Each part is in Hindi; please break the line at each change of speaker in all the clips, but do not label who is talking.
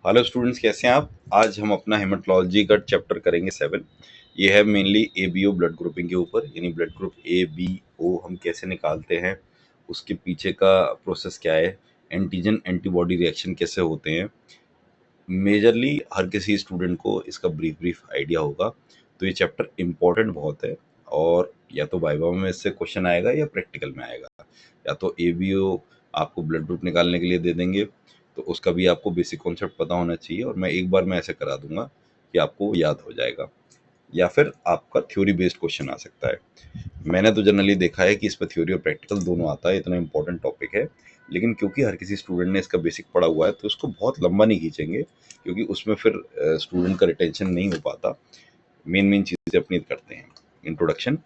हेलो स्टूडेंट्स, कैसे हैं आप। आज हम अपना हेमेटोलॉजी का चैप्टर करेंगे 7। ये है मेनली ABO ब्लड ग्रुपिंग के ऊपर, यानी ब्लड ग्रुप ABO हम कैसे निकालते हैं, उसके पीछे का प्रोसेस क्या है, एंटीजन एंटीबॉडी रिएक्शन कैसे होते हैं। मेजरली हर किसी स्टूडेंट को इसका ब्रीफ आइडिया होगा। तो ये चैप्टर इम्पोर्टेंट बहुत है, और या तो वाइवा में इससे क्वेश्चन आएगा या प्रैक्टिकल में आएगा। या तो ABO आपको ब्लड ग्रुप निकालने के लिए दे देंगे, तो उसका भी आपको बेसिक कॉन्सेप्ट पता होना चाहिए, और मैं एक बार में ऐसे करा दूंगा कि आपको याद हो जाएगा। या फिर आपका थ्योरी बेस्ड क्वेश्चन आ सकता है। मैंने तो जनरली देखा है कि इस पर थ्योरी और प्रैक्टिकल दोनों आता है, इतना इंपॉर्टेंट टॉपिक है। लेकिन क्योंकि हर किसी स्टूडेंट ने इसका बेसिक पढ़ा हुआ है, तो उसको बहुत लंबा नहीं खींचेंगे, क्योंकि उसमें फिर स्टूडेंट का रिटेंशन नहीं हो पाता। मेन चीज़ें अपनी करते हैं। इंट्रोडक्शन।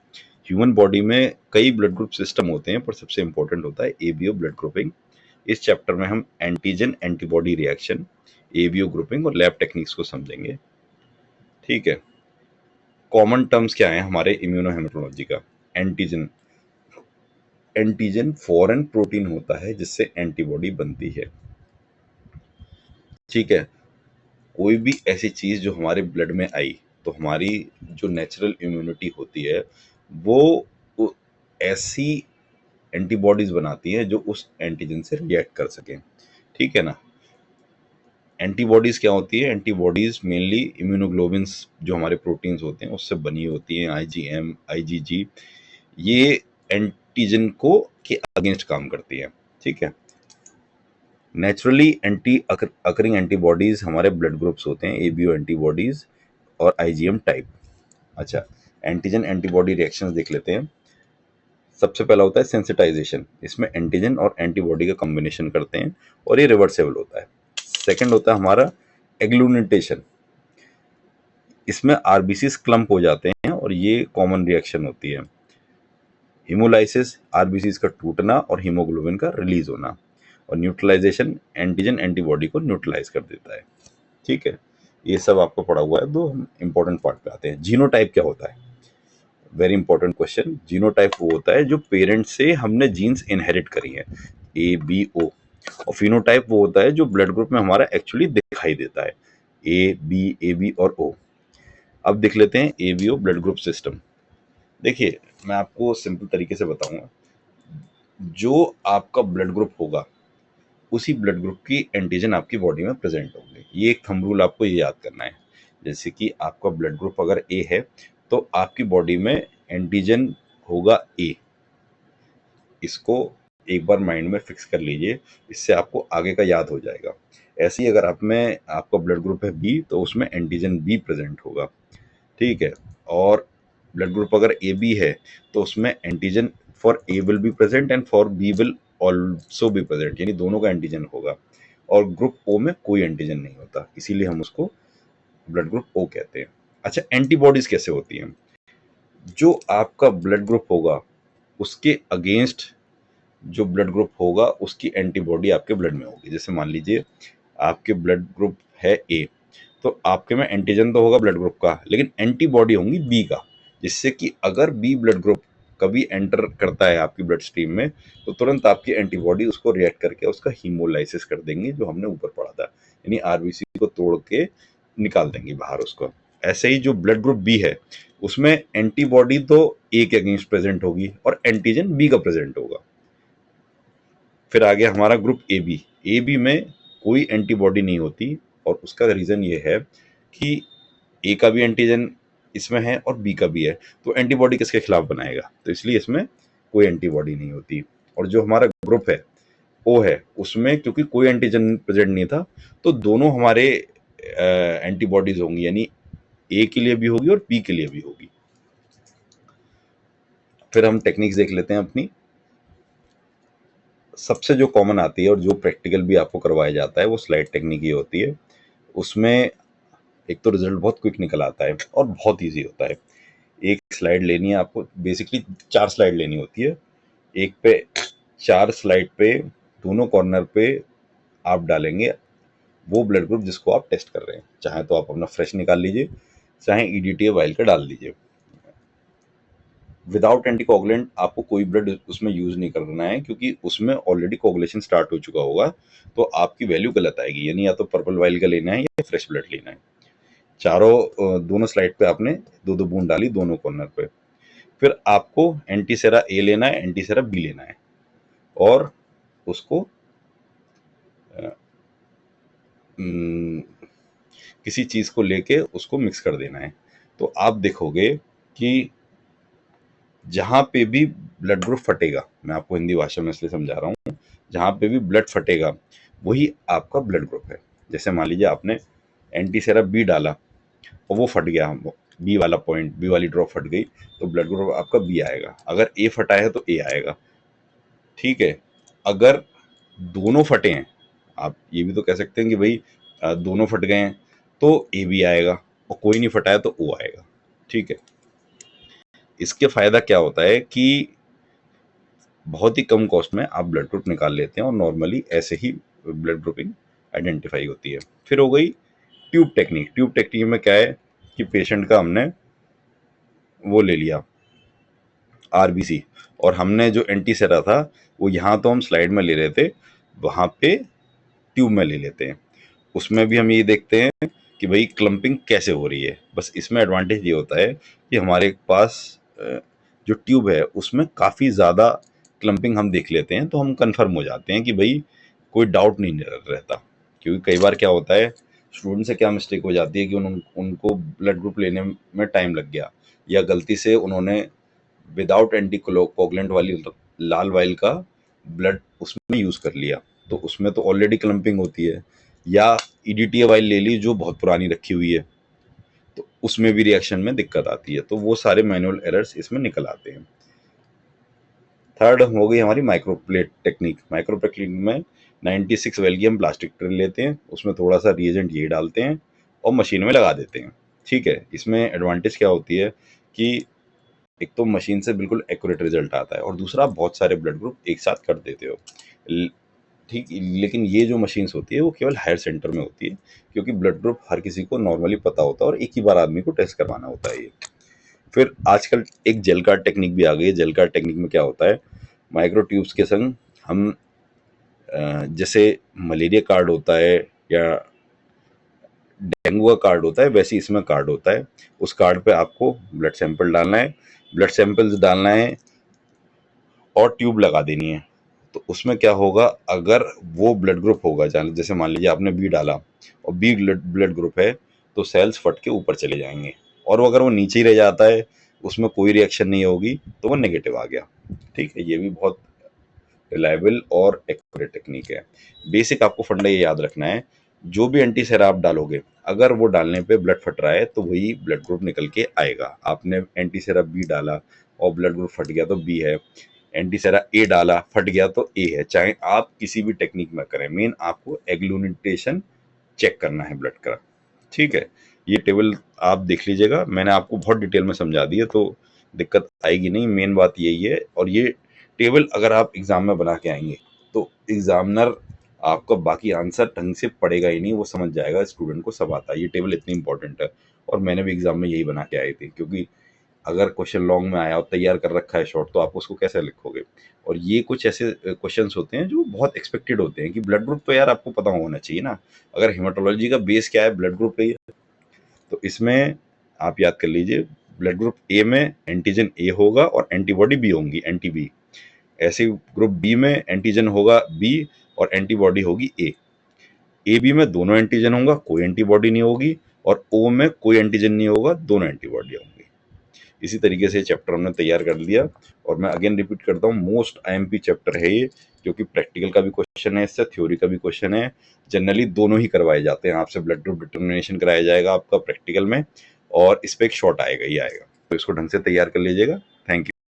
ह्यूमन बॉडी में कई ब्लड ग्रुप सिस्टम होते हैं, पर सबसे इंपॉर्टेंट होता है ABO ब्लड ग्रुपिंग। इस चैप्टर में हम antigen antibody reaction, ABO grouping और लैब टेक्निक्स को समझेंगे। ठीक है। कॉमन टर्म्स क्या है हमारे इम्यूनोहेमेटोलॉजी का। एंटीजन। एंटीजन फॉरेन प्रोटीन होता है जिससे एंटीबॉडी बनती है। ठीक है। कोई भी ऐसी चीज जो हमारे ब्लड में आई, तो हमारी जो नेचुरल इम्यूनिटी होती है वो ऐसी एंटीबॉडीज बनाती है जो उस एंटीजन से रिएक्ट कर सकें। ठीक है ना। एंटीबॉडीज क्या होती है। एंटीबॉडीज मेनली इम्यूनोग्लोबिन्स जो हमारे प्रोटीन्स होते हैं उससे बनी होती हैं। IgM, IgG, ये एंटीजन को के अगेंस्ट काम करती है। ठीक है। नेचुरली अकरिंग एंटीबॉडीज हमारे ब्लड ग्रुप्स होते हैं, ABO एंटीबॉडीज और IgM टाइप। अच्छा, एंटीजन एंटीबॉडी रिएक्शंस देख लेते हैं। सबसे पहला होता है सेंसिटाइजेशन। इसमें एंटीजन और एंटीबॉडी का कॉम्बिनेशन करते हैं, और ये रिवर्सेबल होता है। सेकंड होता है हमारा एग्लूनेटेशन। इसमें RBCs क्लम्प हो जाते हैं, और ये कॉमन रिएक्शन होती है। हीमोलाइसिस, RBCs का टूटना और हीमोग्लोबिन का रिलीज होना। और न्यूट्रलाइजेशन, एंटीजन एंटीबॉडी को न्यूट्रलाइज कर देता है। ठीक है। ये सब आपको पढ़ा हुआ है। दो हम इंपॉर्टेंट पार्ट पे आते हैं। जीनोटाइप क्या होता है। Very important question. जीनोटाइप वो होता है जो पेरेंट से हमने जीन्स इनहेरिट करी है, ABO। और फिनोटाइप वो होता है जो ब्लड ग्रुप में हमारा एक्चुअली दिखाई देता है, AB, AB और O। अब देख लेते हैं ABO ब्लड ग्रुप सिस्टम। देखिए, मैं आपको सिंपल तरीके से बताऊंगा। जो आपका ब्लड ग्रुप होगा, उसी ब्लड ग्रुप की एंटीजन आपकी बॉडी में प्रेजेंट होंगे। ये एक थंब रूल आपको ये याद करना है। जैसे कि आपका ब्लड ग्रुप अगर A है, तो आपकी बॉडी में एंटीजन होगा A। इसको एक बार माइंड में फिक्स कर लीजिए, इससे आपको आगे का याद हो जाएगा। ऐसे ही अगर आप में आपका ब्लड ग्रुप है B, तो उसमें एंटीजन B प्रेजेंट होगा। ठीक है। और ब्लड ग्रुप अगर AB है, तो उसमें antigen for A will be present and for B will also be present, यानी दोनों का एंटीजन होगा। और ग्रुप O में कोई एंटीजन नहीं होता, इसीलिए हम उसको ब्लड ग्रुप O कहते हैं। अच्छा, एंटीबॉडीज कैसे होती हैं। जो आपका ब्लड ग्रुप होगा, उसके अगेंस्ट जो ब्लड ग्रुप होगा, उसकी एंटीबॉडी आपके ब्लड में होगी। जैसे मान लीजिए आपके ब्लड ग्रुप है A, तो आपके में एंटीजन तो होगा ब्लड ग्रुप का, लेकिन एंटीबॉडी होंगी B का। जिससे कि अगर B ब्लड ग्रुप कभी एंटर करता है आपकी ब्लड स्ट्रीम में, तो तुरंत आपकी एंटीबॉडी उसको रिएक्ट करके उसका हीमोलाइसिस कर देंगे, जो हमने ऊपर पढ़ा था, यानी RBC को तोड़ के निकाल देंगे बाहर उसको। ऐसे ही जो ब्लड ग्रुप B है, उसमें एंटीबॉडी तो A के अगेंस्ट प्रेजेंट होगी और एंटीजन B का प्रेजेंट होगा। फिर आ गया हमारा ग्रुप AB में कोई एंटीबॉडी नहीं होती, और उसका रीजन ये है कि A का भी एंटीजन इसमें है और B का भी है, तो एंटीबॉडी किसके खिलाफ बनाएगा, तो इसलिए इसमें कोई एंटीबॉडी नहीं होती। और जो हमारा ग्रुप है O है, उसमें क्योंकि कोई एंटीजन प्रेजेंट नहीं था, तो दोनों हमारे एंटीबॉडीज होंगी, यानी A के लिए भी होगी और B के लिए भी होगी। फिर हम टेक्निक्स देख लेते हैं अपनी। सबसे जो कॉमन आती है और जो प्रैक्टिकल भी आपको करवाया जाता है, वो स्लाइड टेक्निक ही होती है। उसमें एक तो रिजल्ट बहुत क्विक निकल आता है और बहुत इजी होता है। एक स्लाइड लेनी है आपको, बेसिकली 4 स्लाइड लेनी होती है। एक पे 4 स्लाइड पे दोनों कॉर्नर पे आप डालेंगे वो ब्लड ग्रुप जिसको आप टेस्ट कर रहे हैं। चाहे तो आप अपना फ्रेश निकाल लीजिए, चाहे EDTA वाइल का डाल दीजिए। विदाउट एंटीकोगुलेंट आपको कोई ब्लड उसमें यूज नहीं करना है, क्योंकि उसमें ऑलरेडी कोगुलेशन स्टार्ट हो चुका होगा, तो आपकी वैल्यू गलत आएगी। यानी या तो पर्पल वाइल का लेना है या फ्रेश ब्लड लेना है। दोनों स्लाइड पे आपने 2-2 बूंद डाली दोनों कॉर्नर पे। फिर आपको एंटीसेरा ए लेना है, एंटीसेरा बी लेना है, और उसको किसी चीज को लेके उसको मिक्स कर देना है। तो आप देखोगे कि जहां पे भी ब्लड ग्रुप फटेगा, मैं आपको हिंदी भाषा में इसलिए समझा रहा हूँ, जहां पे भी ब्लड फटेगा वही आपका ब्लड ग्रुप है। जैसे मान लीजिए आपने एंटीसेरा बी डाला और वो फट गया, बी वाला पॉइंट, बी वाली ड्रॉप फट गई, तो ब्लड ग्रुप आपका बी आएगा। अगर ए फटा है तो ए आएगा, ठीक है। अगर दोनों फटे हैं, आप ये भी तो कह सकते हैं कि भाई दोनों फट गए हैं तो ए भी आएगा, और कोई नहीं फटा है तो ओ आएगा, ठीक है। इसके फायदा क्या होता है कि बहुत ही कम कॉस्ट में आप ब्लड ग्रुप निकाल लेते हैं, और नॉर्मली ऐसे ही ब्लड ग्रुपिंग आइडेंटिफाई होती है। फिर हो गई ट्यूब टेक्निक। ट्यूब टेक्निक में क्या है कि पेशेंट का हमने वो ले लिया आरबीसी, और हमने जो एंटीसेरा था वो यहाँ तो हम स्लाइड में ले रहे थे, वहाँ पे ट्यूब में ले लेते हैं। उसमें भी हम ये देखते हैं कि भाई क्लम्पिंग कैसे हो रही है। बस इसमें एडवांटेज ये होता है कि हमारे पास जो ट्यूब है उसमें काफ़ी ज़्यादा क्लम्पिंग हम देख लेते हैं, तो हम कंफर्म हो जाते हैं कि भाई कोई डाउट नहीं रहता। क्योंकि कई बार क्या होता है, स्टूडेंट से क्या मिस्टेक हो जाती है कि उनको ब्लड ग्रुप लेने में टाइम लग गया, या गलती से उन्होंने विदाउट एंटी कोगुलेंट वाली लाल वाइल का ब्लड उसमें यूज़ कर लिया, तो उसमें तो ऑलरेडी क्लम्पिंग होती है। या ईडीटीए वाइल ले ली जो बहुत पुरानी रखी हुई है, तो उसमें भी रिएक्शन में दिक्कत आती है। तो वो सारे मैनुअल एरर्स इसमें निकल आते हैं। थर्ड हो गई हमारी माइक्रोप्लेट टेक्निक। माइक्रोप्लेट में 96 वेल की हम प्लास्टिक ट्रे लेते हैं, उसमें थोड़ा सा रिएजेंट ये डालते हैं और मशीन में लगा देते हैं, ठीक है। इसमें एडवांटेज क्या होती है कि एक तो मशीन से बिल्कुल एक्यूरेट रिजल्ट आता है, और दूसरा आप बहुत सारे ब्लड ग्रुप एक साथ कर देते हो, ठीक। लेकिन ये जो मशीन्स होती है वो केवल हायर सेंटर में होती है, क्योंकि ब्लड ग्रुप हर किसी को नॉर्मली पता होता है और एक ही बार आदमी को टेस्ट करवाना होता है ये। फिर आजकल एक जेल कार्ड टेक्निक भी आ गई है। जेल कार्ड टेक्निक में क्या होता है, माइक्रो ट्यूब्स के संग हम जैसे मलेरिया कार्ड होता है या डेंगू का कार्ड होता है, वैसे इसमें कार्ड होता है। उस कार्ड पे आपको ब्लड सैंपल डालना है, ब्लड सैंपल्स डालना है और ट्यूब लगा देनी है। तो उसमें क्या होगा, अगर वो ब्लड ग्रुप होगा, जैसे मान लीजिए आपने बी डाला और बी ब्लड ग्रुप है, तो सेल्स फट के ऊपर चले जाएंगे, और अगर वो नीचे ही रह जाता है, उसमें कोई रिएक्शन नहीं होगी, तो वो नेगेटिव आ गया, ठीक है। ये भी बहुत रिलायबल और एक्यूरेट टेक्निक है। बेसिक आपको फंडा ये याद रखना है, जो भी एंटीसेरा आप डालोगे, अगर वो डालने पे ब्लड फट रहा है तो वही ब्लड ग्रुप निकल के आएगा। आपने एंटीसेरा बी डाला और ब्लड ग्रुप फट गया तो बी है, एंटीसेरा ए डाला फट गया तो ए है। चाहे आप किसी भी टेक्निक में करें, मेन आपको एग्लूनेटेशन चेक करना है ब्लड का, ठीक है। ये टेबल आप देख लीजिएगा, मैंने आपको बहुत डिटेल में समझा दी है, तो दिक्कत आएगी नहीं। मेन बात यही है, और ये टेबल अगर आप एग्जाम में बना के आएंगे तो एग्जामिनर आपका बाकी आंसर ढंग से पढ़ेगा ही नहीं, वो समझ जाएगा स्टूडेंट को सब आता है। ये टेबल इतनी इंपॉर्टेंट है, और मैंने भी एग्जाम में यही बना के आई थी, क्योंकि अगर क्वेश्चन लॉन्ग में आया और तैयार कर रखा है शॉर्ट, तो आप उसको कैसे लिखोगे। और ये कुछ ऐसे क्वेश्चंस होते हैं जो बहुत एक्सपेक्टेड होते हैं कि ब्लड ग्रुप तो यार आपको पता होना चाहिए ना। अगर हेमाटोलॉजी का बेस क्या है, ब्लड ग्रुप है, तो इसमें आप याद कर लीजिए, ब्लड ग्रुप ए में एंटीजन ए होगा और एंटीबॉडी बी होंगी, एंटी बी। ऐसे ग्रुप बी में एंटीजन होगा बी और एंटीबॉडी होगी ए। ए बी में दोनों एंटीजन होगा, कोई एंटीबॉडी नहीं होगी, और ओ में कोई एंटीजन नहीं होगा, दोनों एंटीबॉडी होंगी। इसी तरीके से चैप्टर हमने तैयार कर लिया, और मैं अगेन रिपीट करता हूँ, मोस्ट आईएमपी चैप्टर है ये, क्योंकि प्रैक्टिकल का भी क्वेश्चन है इससे, थ्योरी का भी क्वेश्चन है। जनरली दोनों ही करवाए जाते हैं, आपसे ब्लड ग्रुप डिटर्मिनेशन कराया जाएगा आपका प्रैक्टिकल में, और इस पर एक शॉर्ट आएगा ही आएगा, तो इसको ढंग से तैयार कर लीजिएगा। Thank you.